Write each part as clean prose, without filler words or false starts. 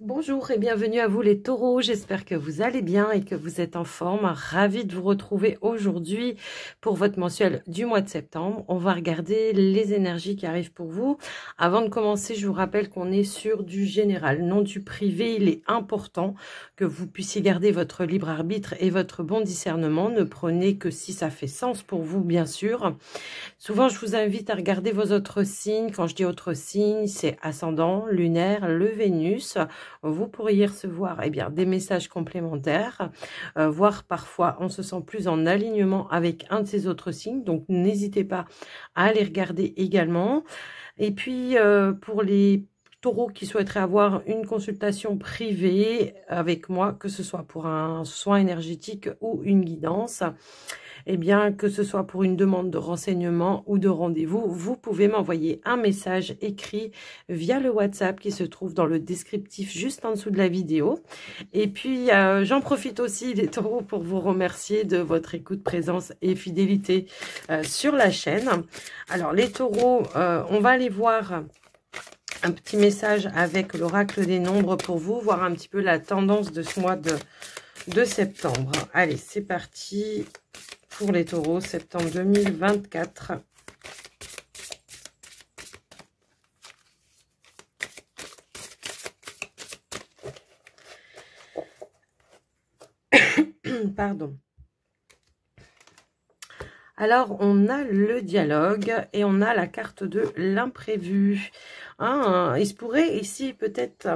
Bonjour et bienvenue à vous les taureaux, j'espère que vous allez bien et que vous êtes en forme. Ravie de vous retrouver aujourd'hui pour votre mensuel du mois de septembre. On va regarder les énergies qui arrivent pour vous. Avant de commencer, je vous rappelle qu'on est sur du général, non du privé. Il est important que vous puissiez garder votre libre arbitre et votre bon discernement. Ne prenez que si ça fait sens pour vous, bien sûr. Souvent, je vous invite à regarder vos autres signes. Quand je dis autres signes, c'est ascendant, lunaire, le Vénus. Vous pourriez recevoir des messages complémentaires, voire parfois on se sent plus en alignement avec un de ces autres signes. Donc, n'hésitez pas à aller regarder également. Et puis, pour les taureaux qui souhaiteraient avoir une consultation privée avec moi, que ce soit pour un soin énergétique ou une guidance, que ce soit pour une demande de renseignement ou de rendez-vous, vous pouvez m'envoyer un message écrit via le WhatsApp qui se trouve dans le descriptif juste en dessous de la vidéo. Et puis, j'en profite aussi, les taureaux, pour vous remercier de votre écoute, présence et fidélité sur la chaîne. Alors, les taureaux, on va aller voir un petit message avec l'oracle des nombres pour vous, voir un petit peu la tendance de ce mois de septembre. Allez, c'est parti pour les taureaux, septembre 2024. Pardon. Alors, on a le dialogue et on a la carte de l'imprévu. Il se pourrait ici peut-être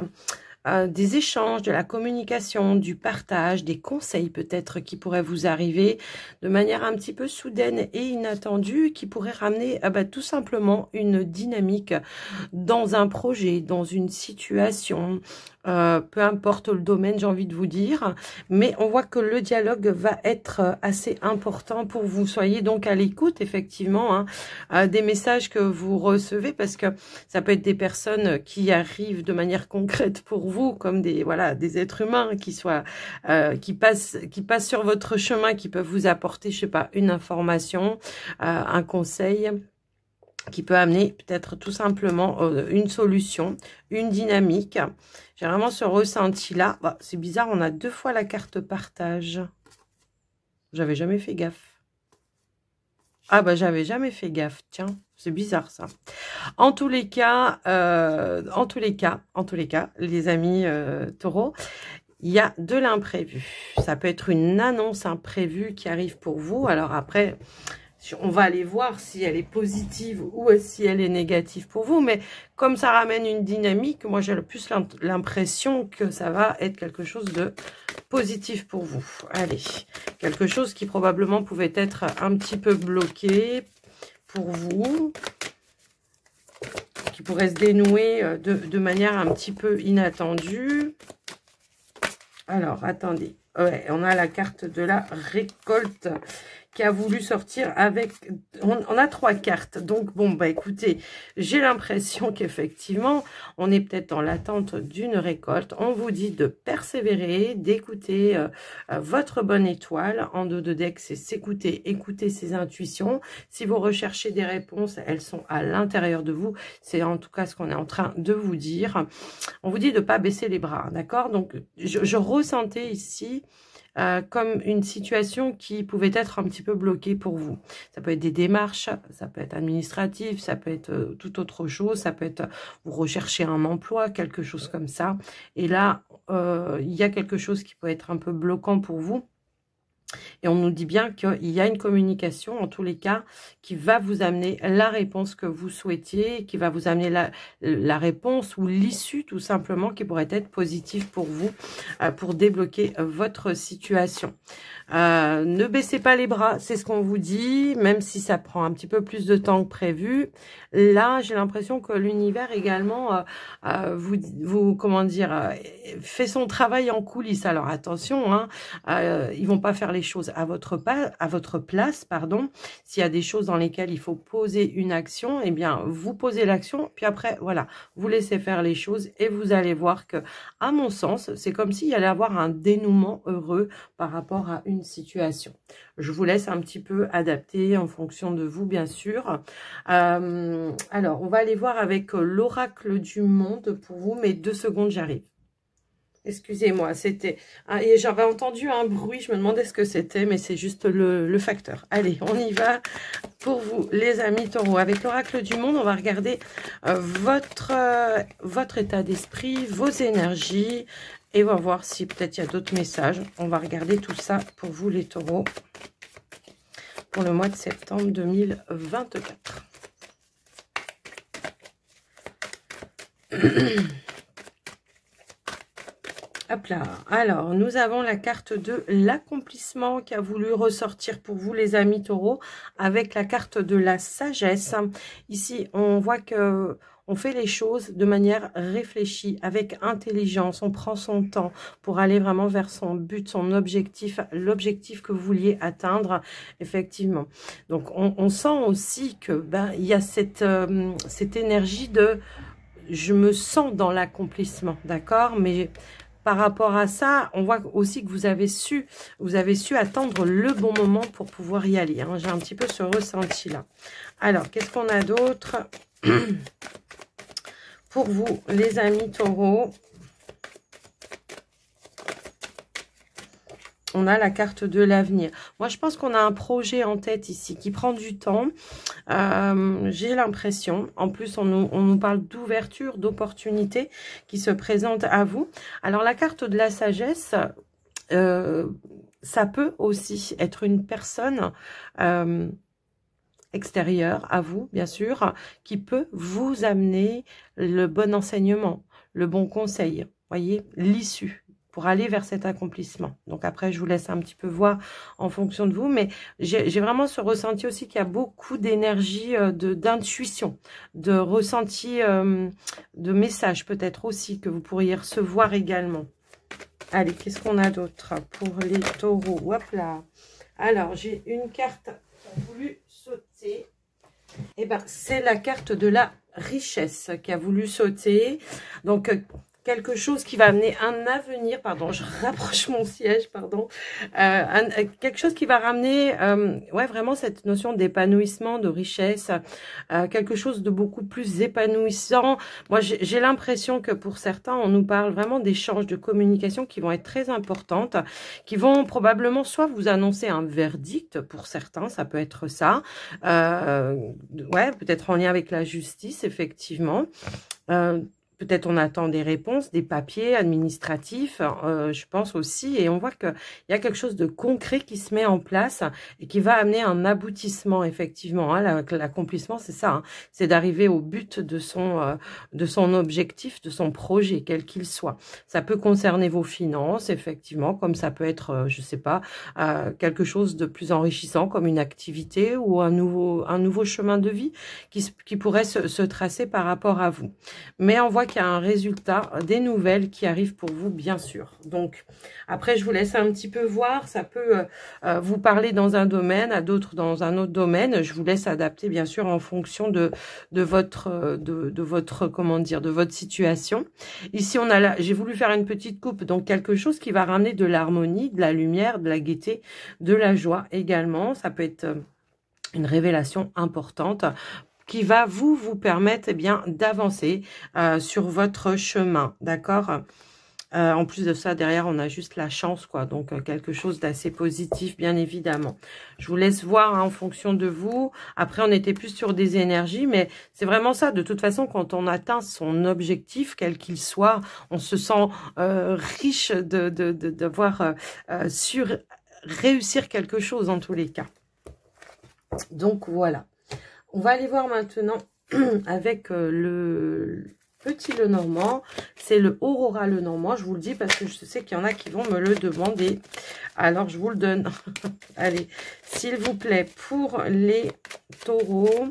des échanges, de la communication, du partage, des conseils peut-être qui pourraient vous arriver de manière un petit peu soudaine et inattendue, qui pourraient ramener tout simplement une dynamique dans un projet, dans une situation, peu importe le domaine, j'ai envie de vous dire, mais on voit que le dialogue va être assez important pour vous. Soyez donc à l'écoute, effectivement, des messages que vous recevez, parce que ça peut être des personnes qui arrivent de manière concrète pour vous, comme des êtres humains qui passent sur votre chemin, qui peuvent vous apporter, je sais pas, une information, un conseil, qui peut amener peut-être tout simplement une solution, une dynamique. J'ai vraiment ce ressenti-là. C'est bizarre, on a deux fois la carte partage. J'avais jamais fait gaffe. J'avais jamais fait gaffe. Tiens, c'est bizarre ça. En tous les cas, les amis taureaux, il y a de l'imprévu. Ça peut être une annonce imprévue qui arrive pour vous. Alors après, on va aller voir si elle est positive ou si elle est négative pour vous. Mais comme ça ramène une dynamique, moi j'ai le plus l'impression que ça va être quelque chose de positif pour vous. Allez, quelque chose qui probablement pouvait être un petit peu bloqué pour vous, qui pourrait se dénouer de manière un petit peu inattendue. Alors, attendez. Ouais, on a la carte de la récolte qui a voulu sortir avec... On a trois cartes. Donc, bon, écoutez, j'ai l'impression qu'effectivement, on est peut-être dans l'attente d'une récolte. On vous dit de persévérer, d'écouter votre bonne étoile. En dos de deck, c'est s'écouter, écouter ses intuitions. Si vous recherchez des réponses, elles sont à l'intérieur de vous. C'est en tout cas ce qu'on est en train de vous dire. On vous dit de ne pas baisser les bras, d'accord? Donc, je ressentais ici comme une situation qui pouvait être un petit peu bloquée pour vous. Ça peut être des démarches, ça peut être administratif, ça peut être toute autre chose, ça peut être vous recherchez un emploi, quelque chose comme ça. Et là, il y a quelque chose qui peut être un peu bloquant pour vous. Et on nous dit bien qu'il y a une communication, en tous les cas, qui va vous amener la réponse que vous souhaitiez, qui va vous amener la réponse ou l'issue, tout simplement, qui pourrait être positive pour vous, pour débloquer votre situation. Ne baissez pas les bras, c'est ce qu'on vous dit, même si ça prend un petit peu plus de temps que prévu. Là, j'ai l'impression que l'univers également fait son travail en coulisses. Alors attention, ils vont pas faire les choses à votre place, pardon. S'il y a des choses dans lesquelles il faut poser une action, eh bien, vous posez l'action, puis après, voilà, vous laissez faire les choses et vous allez voir que, à mon sens, c'est comme s'il y allait avoir un dénouement heureux par rapport à une situation. Je vous laisse un petit peu adapter en fonction de vous, bien sûr. Alors, on va aller voir avec l'oracle du monde pour vous, mais 2 secondes, j'arrive. Excusez-moi, c'était... Ah, et j'avais entendu un bruit, je me demandais ce que c'était, mais c'est juste le facteur. Allez, on y va pour vous, les amis taureaux. Avec l'oracle du monde, on va regarder votre état d'esprit, vos énergies, et on va voir si peut-être il y a d'autres messages. On va regarder tout ça pour vous, les taureaux, pour le mois de septembre 2024. Hop là. Alors, nous avons la carte de l'accomplissement qui a voulu ressortir pour vous, les amis taureaux, avec la carte de la sagesse. Ici, on voit que on fait les choses de manière réfléchie, avec intelligence. On prend son temps pour aller vraiment vers son but, son objectif, l'objectif que vous vouliez atteindre, effectivement. Donc, on sent aussi que il y a cette énergie de « je me sens dans l'accomplissement », d'accord ? Mais par rapport à ça, on voit aussi que vous avez su attendre le bon moment pour pouvoir y aller. Hein. J'ai un petit peu ce ressenti-là. Alors, qu'est-ce qu'on a d'autre pour vous, les amis taureaux? On a la carte de l'avenir. Moi, je pense qu'on a un projet en tête ici qui prend du temps. J'ai l'impression. En plus, on nous parle d'ouverture, d'opportunités qui se présentent à vous. Alors, la carte de la sagesse, ça peut aussi être une personne extérieure à vous, bien sûr, qui peut vous amener le bon enseignement, le bon conseil. Voyez, l'issue pour aller vers cet accomplissement. Donc après, je vous laisse un petit peu voir en fonction de vous, mais j'ai vraiment ce ressenti aussi qu'il y a beaucoup d'énergie, d'intuition, de ressenti, de messages peut-être aussi que vous pourriez recevoir également. Allez, qu'est-ce qu'on a d'autre pour les taureaux? Hop là. Alors, j'ai une carte qui a voulu sauter. Eh ben, c'est la carte de la richesse qui a voulu sauter. Donc, quelque chose qui va amener un avenir, pardon, je rapproche mon siège, pardon, quelque chose qui va ramener, ouais, vraiment cette notion d'épanouissement, de richesse, quelque chose de beaucoup plus épanouissant. Moi, j'ai l'impression que pour certains, on nous parle vraiment d'échanges de communication qui vont être très importantes, qui vont probablement soit vous annoncer un verdict, pour certains, ça peut être ça, ouais, peut-être en lien avec la justice, effectivement, peut-être on attend des réponses, des papiers administratifs, je pense aussi. Et on voit qu'il y a quelque chose de concret qui se met en place et qui va amener un aboutissement, effectivement. Hein, l'accomplissement, c'est ça. Hein, c'est d'arriver au but de son objectif, de son projet, quel qu'il soit. Ça peut concerner vos finances, effectivement, comme ça peut être, je sais pas, quelque chose de plus enrichissant, comme une activité ou un nouveau chemin de vie qui pourrait se tracer par rapport à vous. Mais on voit qu'il y a un résultat, des nouvelles qui arrivent pour vous, bien sûr. Donc, après, je vous laisse un petit peu voir. Ça peut vous parler dans un domaine, à d'autres dans un autre domaine. Je vous laisse adapter, bien sûr, en fonction de votre, comment dire, de votre situation. Ici, on a j'ai voulu faire une petite coupe, donc quelque chose qui va ramener de l'harmonie, de la lumière, de la gaieté, de la joie également. Ça peut être une révélation importante qui va vous permettre, eh bien, d'avancer sur votre chemin, d'accord? En plus de ça, derrière, on a juste la chance, quoi. Donc, quelque chose d'assez positif, bien évidemment. Je vous laisse voir hein, en fonction de vous. Après, on était plus sur des énergies, mais c'est vraiment ça. De toute façon, quand on atteint son objectif, quel qu'il soit, on se sent riche d'avoir su réussir quelque chose, en tous les cas. Donc, voilà. On va aller voir maintenant avec le petit Lenormand. C'est le Aurora Lenormand. Je vous le dis parce que je sais qu'il y en a qui vont me le demander. Alors, je vous le donne. Allez, s'il vous plaît, pour les taureaux,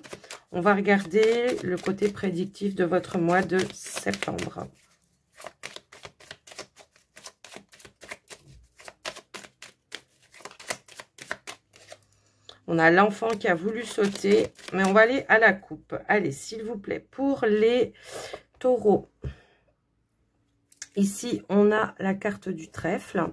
on va regarder le côté prédictif de votre mois de septembre. On a l'enfant qui a voulu sauter, mais on va aller à la coupe. Allez, s'il vous plaît, pour les taureaux. Ici, on a la carte du trèfle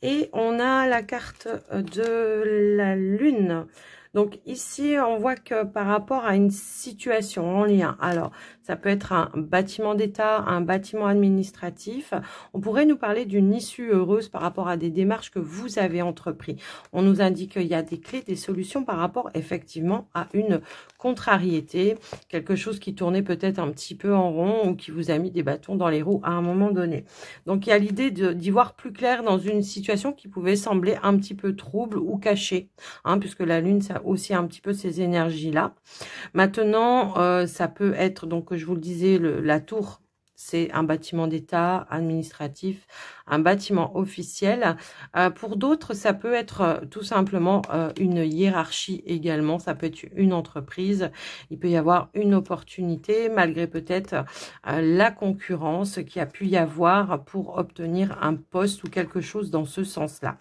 et on a la carte de la lune. Donc ici, on voit que par rapport à une situation en lien, alors ça peut être un bâtiment d'État, un bâtiment administratif. On pourrait nous parler d'une issue heureuse par rapport à des démarches que vous avez entreprises. On nous indique qu'il y a des clés, des solutions par rapport effectivement à une contrariété, quelque chose qui tournait peut-être un petit peu en rond ou qui vous a mis des bâtons dans les roues à un moment donné. Donc il y a l'idée d'y voir plus clair dans une situation qui pouvait sembler un petit peu trouble ou cachée, hein, puisque la Lune, ça a aussi un petit peu ces énergies-là. Maintenant, ça peut être, donc je vous le disais, la tour, c'est un bâtiment d'État, administratif, un bâtiment officiel. Pour d'autres, ça peut être tout simplement une hiérarchie également. Ça peut être une entreprise. Il peut y avoir une opportunité, malgré peut-être la concurrence qu'il y a pu y avoir pour obtenir un poste ou quelque chose dans ce sens-là.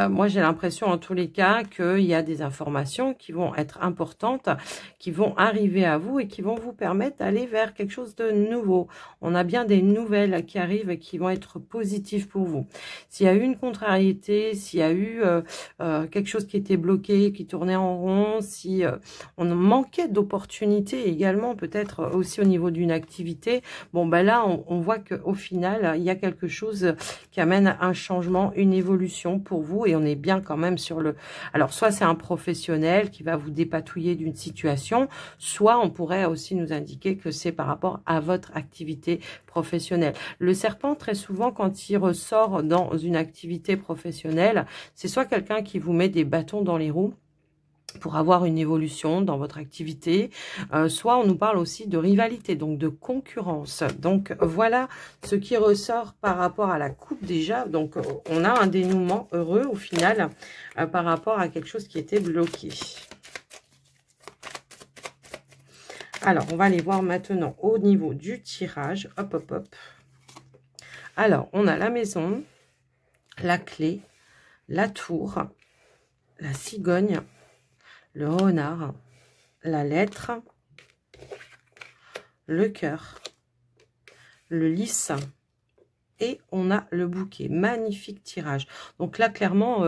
Moi, j'ai l'impression en tous les cas qu'il y a des informations qui vont être importantes, qui vont arriver à vous et qui vont vous permettre d'aller vers quelque chose de nouveau. On a bien des nouvelles qui arrivent et qui vont être positives pour vous. S'il y a eu une contrariété, s'il y a eu quelque chose qui était bloqué, qui tournait en rond, si on manquait d'opportunités également, peut-être aussi au niveau d'une activité, bon ben là, on voit qu'au final, il y a quelque chose qui amène un changement, une évolution pour vous et on est bien quand même sur le... Alors, soit c'est un professionnel qui va vous dépatouiller d'une situation, soit on pourrait aussi nous indiquer que c'est par rapport à votre activité professionnelle. Le serpent, très souvent, quand il ressort dans une activité professionnelle, c'est soit quelqu'un qui vous met des bâtons dans les roues pour avoir une évolution dans votre activité, soit on nous parle aussi de rivalité, donc de concurrence. Donc voilà ce qui ressort par rapport à la coupe déjà. Donc on a un dénouement heureux au final par rapport à quelque chose qui était bloqué. Alors, on va aller voir maintenant au niveau du tirage. Hop, hop, hop. Alors, on a la maison, la clé, la tour, la cigogne, le renard, la lettre, le cœur, le lys et on a le bouquet. Magnifique tirage. Donc là, clairement,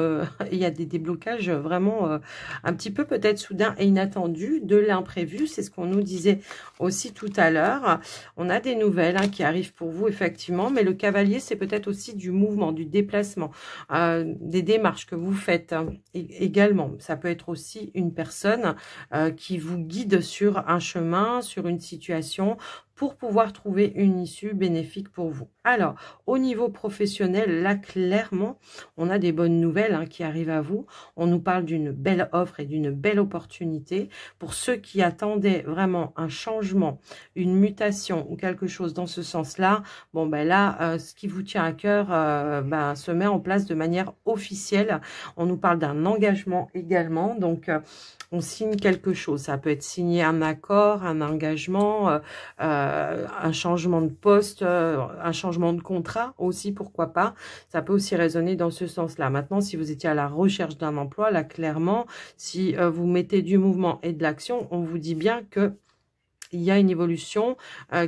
il y a des déblocages vraiment un petit peu peut-être soudains et inattendus, de l'imprévu. C'est ce qu'on nous disait aussi tout à l'heure. On a des nouvelles qui arrivent pour vous, effectivement. Mais le cavalier, c'est peut-être aussi du mouvement, du déplacement, des démarches que vous faites également. Ça peut être aussi une personne qui vous guide sur un chemin, sur une situation, pour pouvoir trouver une issue bénéfique pour vous. Alors, au niveau professionnel, là, clairement, on a des bonnes nouvelles qui arrivent à vous. On nous parle d'une belle offre et d'une belle opportunité. Pour ceux qui attendaient vraiment un changement, une mutation ou quelque chose dans ce sens-là, bon, ben là, ce qui vous tient à cœur se met en place de manière officielle. On nous parle d'un engagement également, donc... on signe quelque chose. Ça peut être signer un accord, un engagement, un changement de poste, un changement de contrat aussi, pourquoi pas. Ça peut aussi résonner dans ce sens-là. Maintenant, si vous étiez à la recherche d'un emploi, là, clairement, si vous mettez du mouvement et de l'action, on vous dit bien que il y a une évolution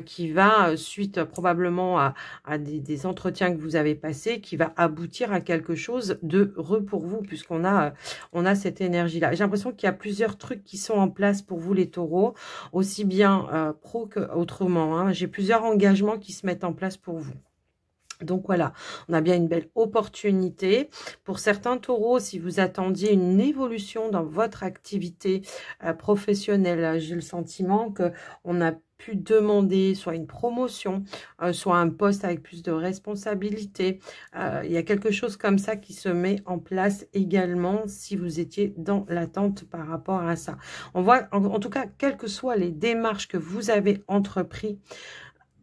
qui va, suite probablement à des entretiens que vous avez passés, qui va aboutir à quelque chose de heureux pour vous, puisqu'on a, on a cette énergie-là. J'ai l'impression qu'il y a plusieurs trucs qui sont en place pour vous, les taureaux, aussi bien pro qu'autrement. J'ai plusieurs engagements qui se mettent en place pour vous. Donc voilà, on a bien une belle opportunité. Pour certains taureaux, si vous attendiez une évolution dans votre activité professionnelle, j'ai le sentiment qu'on a pu demander soit une promotion, soit un poste avec plus de responsabilité. Il y a quelque chose comme ça qui se met en place également si vous étiez dans l'attente par rapport à ça. On voit, en tout cas, quelles que soient les démarches que vous avez entreprises,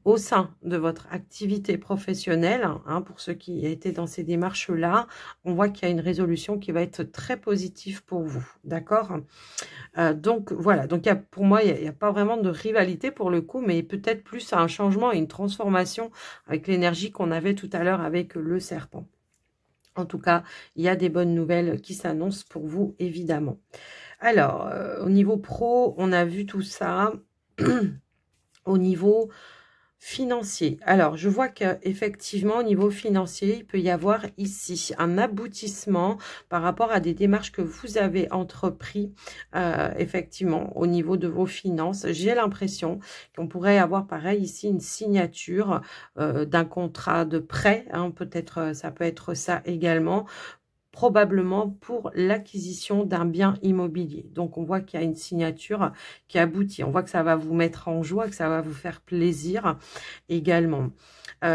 au sein de votre activité professionnelle, pour ceux qui étaient dans ces démarches-là, on voit qu'il y a une résolution qui va être très positive pour vous, d'accord? Donc, voilà, donc pour moi, il n'y a pas vraiment de rivalité pour le coup, mais peut-être plus un changement et une transformation avec l'énergie qu'on avait tout à l'heure avec le serpent. En tout cas, il y a des bonnes nouvelles qui s'annoncent pour vous, évidemment. Alors, au niveau pro, on a vu tout ça. Au niveau Financier. Alors, je vois qu'effectivement, au niveau financier, il peut y avoir ici un aboutissement par rapport à des démarches que vous avez entrepris, effectivement, au niveau de vos finances. J'ai l'impression qu'on pourrait avoir, pareil, ici, une signature d'un contrat de prêt. Hein, peut-être, ça peut être ça également. Probablement pour l'acquisition d'un bien immobilier. Donc, on voit qu'il y a une signature qui aboutit. On voit que ça va vous mettre en joie, que ça va vous faire plaisir également.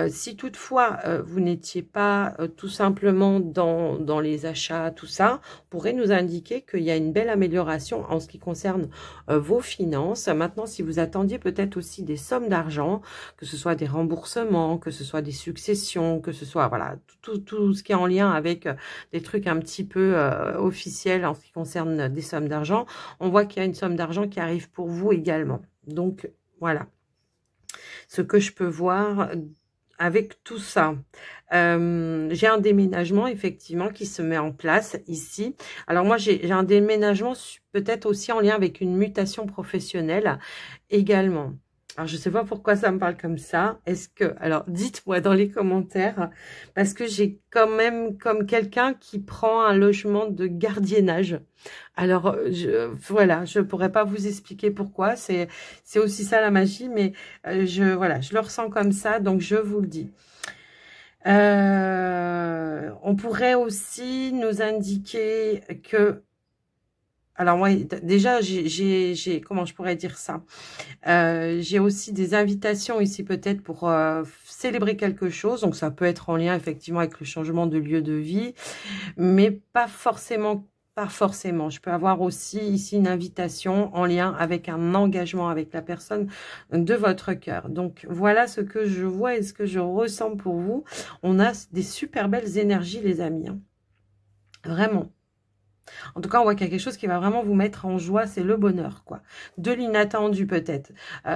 Si toutefois, vous n'étiez pas tout simplement dans les achats, tout ça, pourrait nous indiquer qu'il y a une belle amélioration en ce qui concerne vos finances. Maintenant, si vous attendiez peut-être aussi des sommes d'argent, que ce soit des remboursements, que ce soit des successions, que ce soit voilà tout ce qui est en lien avec des trucs un petit peu officiels en ce qui concerne des sommes d'argent, on voit qu'il y a une somme d'argent qui arrive pour vous également. Donc, voilà ce que je peux voir avec tout ça. J'ai un déménagement effectivement qui se met en place ici. Alors moi j'ai un déménagement peut-être aussi en lien avec une mutation professionnelle également. Alors je sais pas pourquoi ça me parle comme ça. Est-ce que, alors dites-moi dans les commentaires, parce que j'ai quand même comme quelqu'un qui prend un logement de gardiennage. Alors voilà, je pourrais pas vous expliquer pourquoi. C'est aussi ça la magie, mais voilà, je le ressens comme ça, donc je vous le dis. On pourrait aussi nous indiquer que, alors moi déjà j'ai comment je pourrais dire ça, j'ai aussi des invitations ici peut-être pour célébrer quelque chose, donc ça peut être en lien effectivement avec le changement de lieu de vie, mais pas forcément. Pas forcément. Je peux avoir aussi ici une invitation en lien avec un engagement avec la personne de votre cœur. Donc, voilà ce que je vois et ce que je ressens pour vous. On a des super belles énergies, les amis. Hein. Vraiment. En tout cas, on voit qu'il y a quelque chose qui va vraiment vous mettre en joie, c'est le bonheur, quoi. De l'inattendu, peut-être.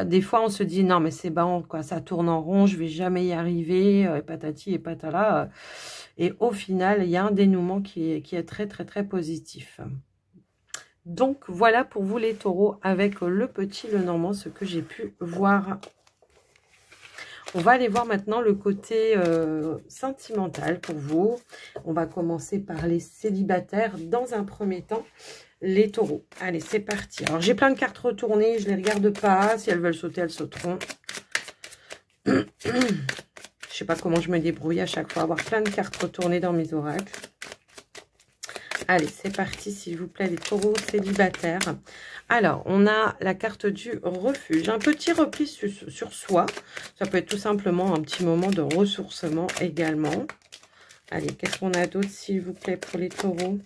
Des fois, on se dit, non, mais c'est bon, quoi, ça tourne en rond, je vais jamais y arriver, et patati et patala. Et au final, il y a un dénouement qui est très, très, très positif. Donc, voilà pour vous, les taureaux, avec le petit Lenormand, ce que j'ai pu voir. On va aller voir maintenant le côté sentimental pour vous. On va commencer par les célibataires dans un premier temps, les taureaux. Allez, c'est parti. Alors, j'ai plein de cartes retournées, je ne les regarde pas. Si elles veulent sauter, elles sauteront. Je ne sais pas comment je me débrouille à chaque fois, avoir plein de cartes retournées dans mes oracles. Allez, c'est parti, s'il vous plaît, les taureaux célibataires. Alors, on a la carte du refuge. Un petit repli sur soi. Ça peut être tout simplement un petit moment de ressourcement également. Allez, qu'est-ce qu'on a d'autre, s'il vous plaît, pour les taureaux?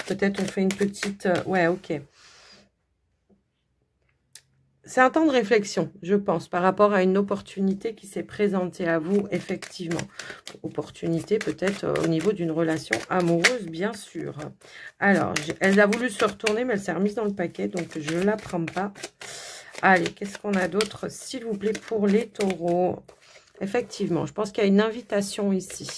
Peut-être on fait une petite... ouais, ok. C'est un temps de réflexion, je pense, par rapport à une opportunité qui s'est présentée à vous, effectivement. Opportunité peut-être au niveau d'une relation amoureuse, bien sûr. Alors, elle a voulu se retourner, mais elle s'est remise dans le paquet, donc je ne la prends pas. Allez, qu'est-ce qu'on a d'autre, s'il vous plaît, pour les taureaux? Effectivement, je pense qu'il y a une invitation ici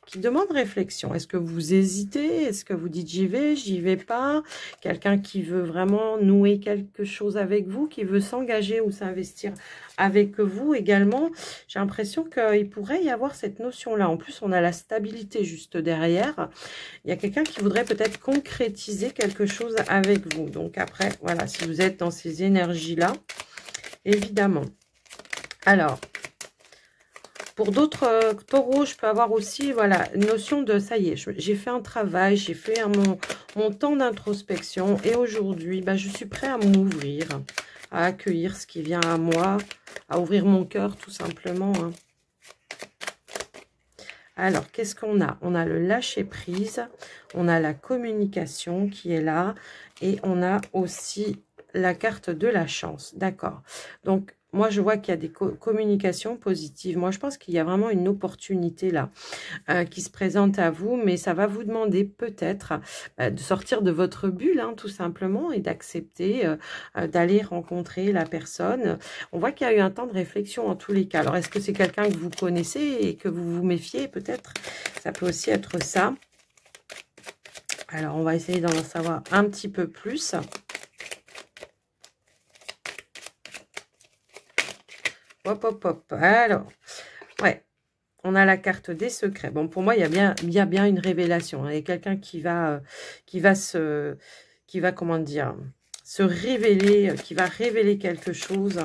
qui demande réflexion. Est-ce que vous hésitez? Est-ce que vous dites j'y vais pas? Quelqu'un qui veut vraiment nouer quelque chose avec vous, qui veut s'engager ou s'investir avec vous également. J'ai l'impression qu'il pourrait y avoir cette notion-là. En plus, on a la stabilité juste derrière. Il y a quelqu'un qui voudrait peut-être concrétiser quelque chose avec vous. Donc après, voilà, si vous êtes dans ces énergies-là, évidemment. Alors... Pour d'autres taureaux, je peux avoir aussi, voilà, une notion de, ça y est, j'ai fait un travail, j'ai fait mon temps d'introspection et aujourd'hui, bah, je suis prêt à m'ouvrir, à accueillir ce qui vient à moi, à ouvrir mon cœur tout simplement. Hein. Alors, qu'est-ce qu'on a? On a le lâcher-prise, on a la communication qui est là et on a aussi la carte de la chance. D'accord. Donc, moi, je vois qu'il y a des communications positives. Moi, je pense qu'il y a vraiment une opportunité là qui se présente à vous, mais ça va vous demander peut-être de sortir de votre bulle, hein, tout simplement, et d'accepter d'aller rencontrer la personne. On voit qu'il y a eu un temps de réflexion en tous les cas. Alors, est-ce que c'est quelqu'un que vous connaissez et que vous vous méfiez? Peut-être, ça peut aussi être ça. Alors, on va essayer d'en savoir un petit peu plus. Hop, hop, hop. Alors, ouais. On a la carte des secrets. Bon, pour moi, il y a bien une révélation. Il y a quelqu'un qui va comment dire, se révéler, qui va révéler quelque chose.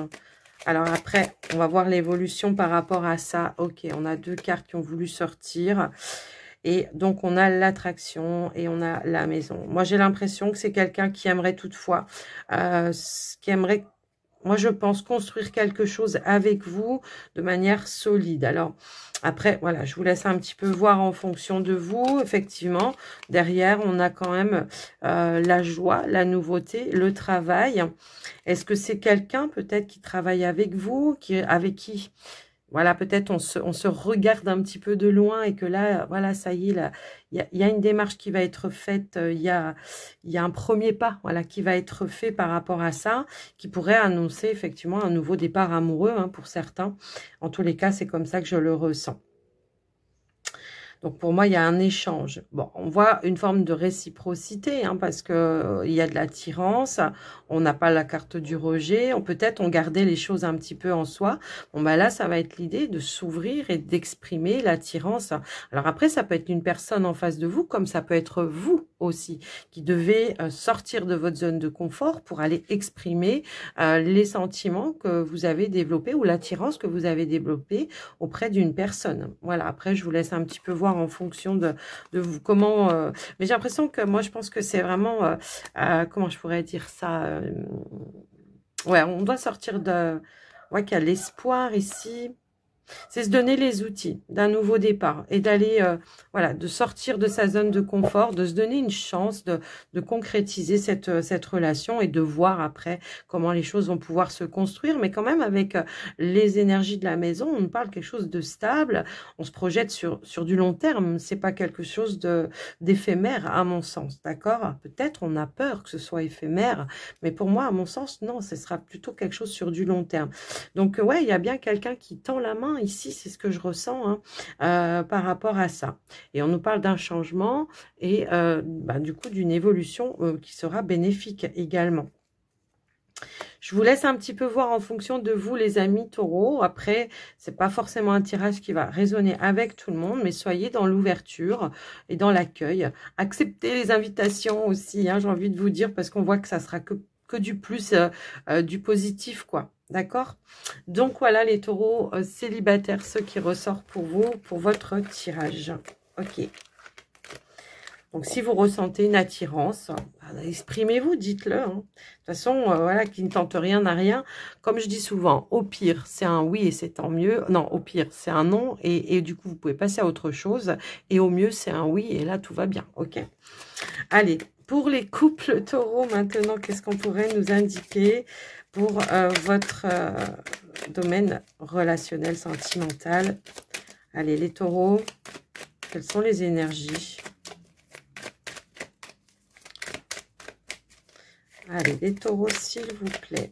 Alors après, on va voir l'évolution par rapport à ça. Ok, on a deux cartes qui ont voulu sortir. Et donc, on a l'attraction et on a la maison. Moi, j'ai l'impression que c'est quelqu'un qui aimerait toutefois, qui aimerait, moi, je pense, construire quelque chose avec vous de manière solide. Alors, après, voilà, je vous laisse un petit peu voir en fonction de vous. Effectivement, derrière, on a quand même la joie, la nouveauté, le travail. Est-ce que c'est quelqu'un peut-être qui travaille avec vous, avec qui... Voilà, peut-être on se regarde un petit peu de loin et que là, voilà, ça y est, là, il y a une démarche qui va être faite, il y a un premier pas, voilà, qui va être fait par rapport à ça, qui pourrait annoncer effectivement un nouveau départ amoureux, hein, pour certains. En tous les cas, c'est comme ça que je le ressens. Donc, pour moi, il y a un échange. Bon, on voit une forme de réciprocité, hein, parce que il y a de l'attirance. On n'a pas la carte du rejet. Peut-être on gardait les choses un petit peu en soi. Bon, bah là, ça va être l'idée de s'ouvrir et d'exprimer l'attirance. Alors après, ça peut être une personne en face de vous, comme ça peut être vous aussi, qui devez sortir de votre zone de confort pour aller exprimer les sentiments que vous avez développés ou l'attirance que vous avez développée auprès d'une personne. Voilà, après, je vous laisse un petit peu voir en fonction de vous comment... mais j'ai l'impression que moi, je pense que c'est vraiment... comment je pourrais dire ça ouais, on doit sortir de... Ouais, qu'il y a l'espoir ici. C'est se donner les outils d'un nouveau départ et d'aller, voilà, de sortir de sa zone de confort, de se donner une chance de concrétiser cette relation et de voir après comment les choses vont pouvoir se construire. Mais quand même, avec les énergies de la maison, on parle quelque chose de stable. On se projette sur du long terme. C'est pas quelque chose d'éphémère, à mon sens. D'accord? Peut-être on a peur que ce soit éphémère, mais pour moi, à mon sens, non, ce sera plutôt quelque chose sur du long terme. Donc, ouais, il y a bien quelqu'un qui tend la main ici, c'est ce que je ressens, hein, par rapport à ça. Et on nous parle d'un changement et bah, du coup d'une évolution qui sera bénéfique également. Je vous laisse un petit peu voir en fonction de vous, les amis taureaux. Après, c'est pas forcément un tirage qui va résonner avec tout le monde, mais soyez dans l'ouverture et dans l'accueil. Acceptez les invitations aussi, hein, j'ai envie de vous dire, parce qu'on voit que ça sera que du plus, du positif, quoi. D'accord? Donc, voilà les taureaux célibataires, ceux qui ressortent pour vous, pour votre tirage. Ok. Donc, si vous ressentez une attirance, exprimez-vous, dites-le. Hein. De toute façon, voilà, qui ne tente rien n'a rien. Comme je dis souvent, au pire, c'est un oui et c'est tant mieux. Non, au pire, c'est un non et du coup, vous pouvez passer à autre chose. Et au mieux, c'est un oui et là, tout va bien. Ok. Allez, pour les couples taureaux, maintenant, qu'est-ce qu'on pourrait nous indiquer pour votre domaine relationnel, sentimental? Allez, les taureaux, quelles sont les énergies? Allez, les taureaux, s'il vous plaît.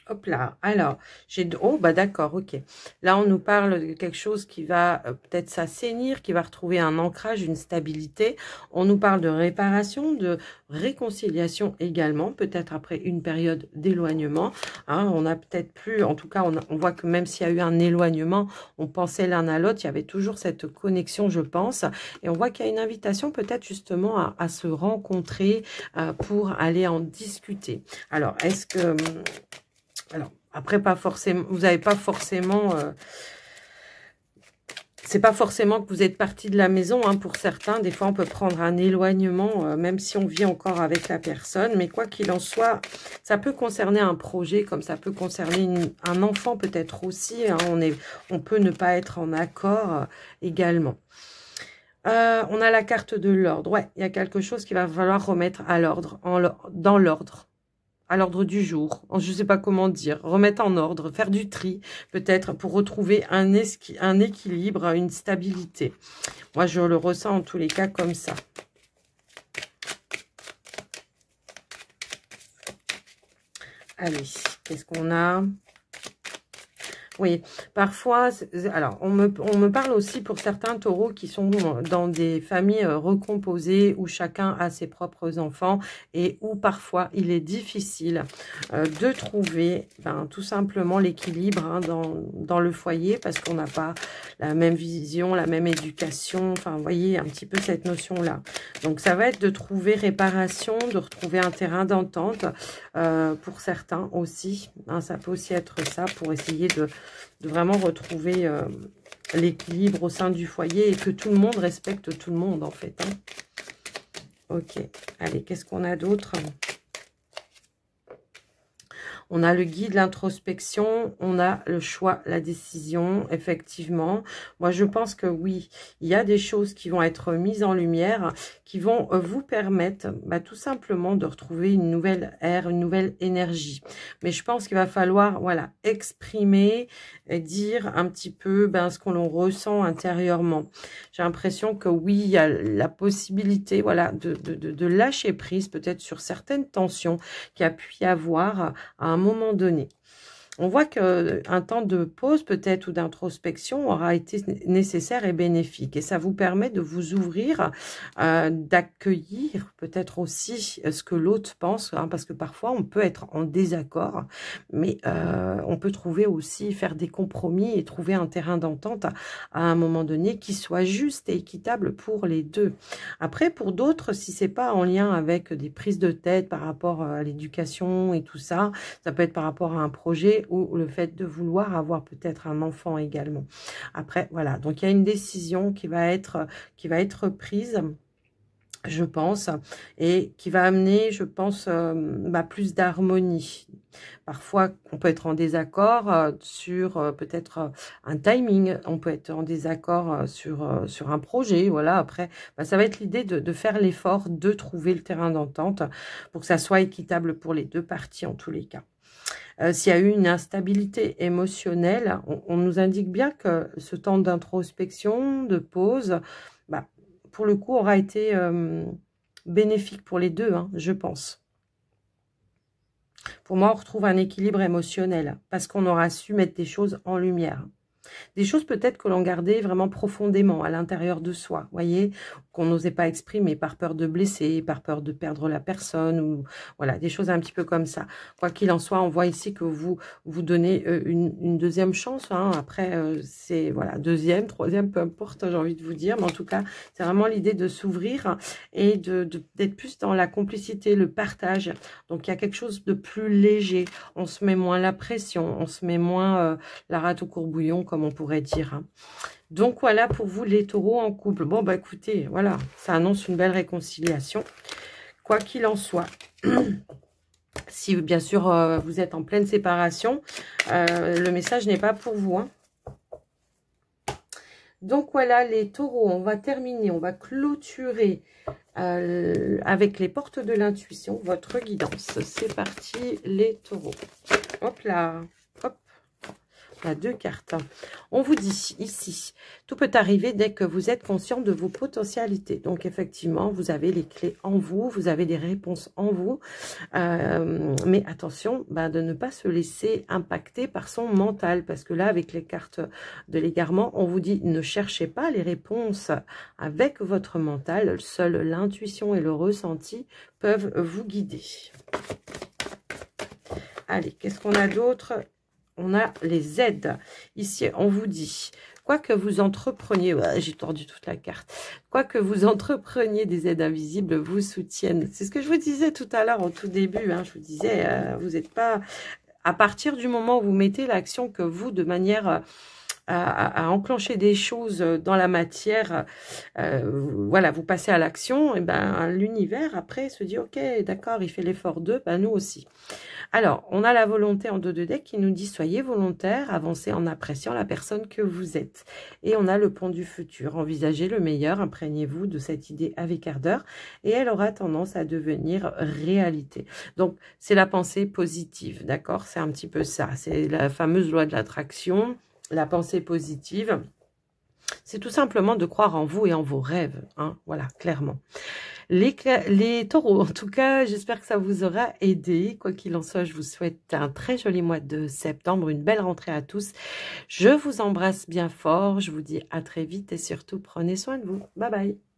Hop là. Alors, j'ai... Oh, bah d'accord, ok. Là, on nous parle de quelque chose qui va peut-être s'assainir, qui va retrouver un ancrage, une stabilité. On nous parle de réparation, de réconciliation également, peut-être après une période d'éloignement. Hein, on a peut-être plus... En tout cas, on voit que même s'il y a eu un éloignement, on pensait l'un à l'autre. Il y avait toujours cette connexion, je pense. Et on voit qu'il y a une invitation peut-être justement à se rencontrer pour aller en discuter. Alors, est-ce que... Alors, après, pas forcément, vous n'avez pas forcément... c'est pas forcément que vous êtes parti de la maison, hein, pour certains. Des fois, on peut prendre un éloignement, même si on vit encore avec la personne. Mais quoi qu'il en soit, ça peut concerner un projet, comme ça peut concerner un enfant peut-être aussi. Hein, on peut ne pas être en accord également. On a la carte de l'ordre. Ouais, il y a quelque chose qu'il va falloir remettre à l'ordre, dans l'ordre. À l'ordre du jour, je ne sais pas comment dire, remettre en ordre, faire du tri, peut-être, pour retrouver un équilibre, une stabilité. Moi, je le ressens en tous les cas comme ça. Allez, qu'est-ce qu'on a? Oui, parfois, alors on me parle aussi pour certains taureaux qui sont dans des familles recomposées où chacun a ses propres enfants et où parfois il est difficile de trouver tout simplement l'équilibre hein, dans le foyer parce qu'on n'a pas la même vision, la même éducation, enfin vous voyez un petit peu cette notion-là. Donc ça va être de trouver réparation, de retrouver un terrain d'entente pour certains aussi, hein, ça peut aussi être ça pour essayer de vraiment retrouver l'équilibre au sein du foyer et que tout le monde respecte tout le monde en fait. Hein. Ok, allez, qu'est-ce qu'on a d'autre? On a le guide, l'introspection, on a le choix, la décision, effectivement. Moi, je pense que oui, il y a des choses qui vont être mises en lumière, qui vont vous permettre tout simplement de retrouver une nouvelle ère, une nouvelle énergie. Mais je pense qu'il va falloir, voilà, exprimer, et dire un petit peu ce qu'on ressent intérieurement. J'ai l'impression que oui, il y a la possibilité, voilà, de lâcher prise peut-être sur certaines tensions qu'il y a pu y avoir à un moment donné. On voit qu'un temps de pause peut-être ou d'introspection aura été nécessaire et bénéfique. Et ça vous permet de vous ouvrir, d'accueillir peut-être aussi ce que l'autre pense. Hein, parce que parfois, on peut être en désaccord. Mais on peut trouver aussi, faire des compromis et trouver un terrain d'entente à un moment donné qui soit juste et équitable pour les deux. Après, pour d'autres, si c'est pas en lien avec des prises de tête par rapport à l'éducation et tout ça, ça peut être par rapport à un projet ou le fait de vouloir avoir peut-être un enfant également. Après, voilà. Donc, il y a une décision qui va être prise, je pense, et qui va amener, je pense, plus d'harmonie. Parfois, on peut être en désaccord sur peut-être un timing, on peut être en désaccord sur un projet, voilà. Après, ça va être l'idée de faire l'effort de trouver le terrain d'entente pour que ça soit équitable pour les deux parties en tous les cas. S'il y a eu une instabilité émotionnelle, on nous indique bien que ce temps d'introspection, de pause, pour le coup, aura été bénéfique pour les deux, hein, je pense. Pour moi, on retrouve un équilibre émotionnel parce qu'on aura su mettre des choses en lumière. Des choses peut-être que l'on gardait vraiment profondément à l'intérieur de soi, voyez, qu'on n'osait pas exprimer par peur de blesser, par peur de perdre la personne, ou voilà, des choses un petit peu comme ça. Quoi qu'il en soit, on voit ici que vous donnez une deuxième chance. Hein. Après, c'est voilà, deuxième, troisième, peu importe, j'ai envie de vous dire. Mais en tout cas, c'est vraiment l'idée de s'ouvrir et d'être plus dans la complicité, le partage. Donc, il y a quelque chose de plus léger. On se met moins la pression, on se met moins la rate au courbouillon, comme on pourrait dire. Hein. Donc, voilà pour vous, les taureaux en couple. Bon, écoutez, voilà, ça annonce une belle réconciliation. Quoi qu'il en soit, si bien sûr vous êtes en pleine séparation, le message n'est pas pour vous. Hein. Donc, voilà, les taureaux, on va terminer, on va clôturer avec les portes de l'intuition, votre guidance. C'est parti, les taureaux. Hop là, hop. Il y a deux cartes. On vous dit ici, tout peut arriver dès que vous êtes conscient de vos potentialités. Donc, effectivement, vous avez les clés en vous, vous avez des réponses en vous. Mais attention de ne pas se laisser impacter par son mental. Parce que là, avec les cartes de l'égarement, on vous dit ne cherchez pas les réponses avec votre mental. Seule l'intuition et le ressenti peuvent vous guider. Allez, qu'est-ce qu'on a d'autre ? On a les aides. Ici, on vous dit, quoi que vous entrepreniez, j'ai tordu toute la carte, quoi que vous entrepreniez, des aides invisibles vous soutiennent. C'est ce que je vous disais tout à l'heure, au tout début. Hein, je vous disais, vous n'êtes pas... À partir du moment où vous mettez l'action que vous, de manière... À enclencher des choses dans la matière, voilà, vous passez à l'action, et l'univers après se dit ok, d'accord, il fait l'effort d'eux, nous aussi. Alors, on a la volonté en dos de deck qui nous dit soyez volontaire, avancez en appréciant la personne que vous êtes. Et on a le pont du futur, envisagez le meilleur, imprégnez-vous de cette idée avec ardeur et elle aura tendance à devenir réalité. Donc, c'est la pensée positive, d'accord? C'est un petit peu ça, c'est la fameuse loi de l'attraction. La pensée positive, c'est tout simplement de croire en vous et en vos rêves. Hein, voilà, clairement. les taureaux. En tout cas, j'espère que ça vous aura aidé. Quoi qu'il en soit, je vous souhaite un très joli mois de septembre, une belle rentrée à tous. Je vous embrasse bien fort. Je vous dis à très vite et surtout, prenez soin de vous. Bye bye.